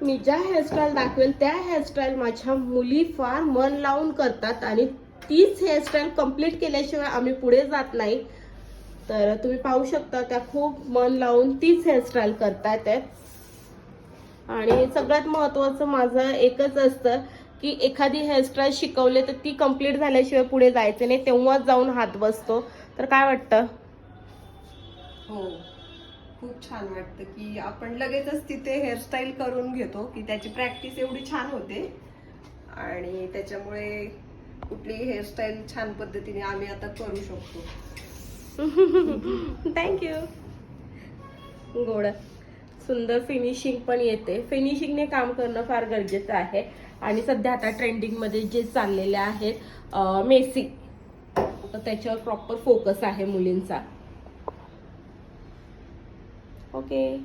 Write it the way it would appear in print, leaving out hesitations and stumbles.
मी ज्या हेअरस्टाईल दाखवेल त्या हेअरस्टाईल माझ्या मुली फार मन लावून करतात आणि तीच हेअरस्टाईल कंप्लीट केल्याशिवाय आम्ही पुढे जात नाही. तर तुम्ही पाहू शकता त्या खूप मन लावून तीच हेअरस्टाईल करतायत. आणि सगळ्यात महत्त्वाचं माझं एकच असतं की एखादी हेअरस्टाईल शिकवले तर ती कंप्लीट झाल्याशिवाय पुढे जायचे नाही, तेव्हाच जाऊन हात बसतो. तर काय वाटतं? हो, खूप छान वाटतं की आपण लगेचच तिथे हेअरस्टाईल करून घेतो की त्याची प्रॅक्टिस एवढी छान होते आणि त्याच्यामुळे कुठलीही हेअरस्टाईल छान पद्धतीने आम्ही आता करू शकतो. थँक्यू. गोड सुंदर फिनिशिंग पण येते. फिनिशिंगने काम करणं फार गरजेचं आहे. आणि सध्या आता ट्रेंडिंगमध्ये जे चाललेले आहेत मेसी, तर त्याच्यावर प्रॉपर फोकस आहे मुलींचा. ओके.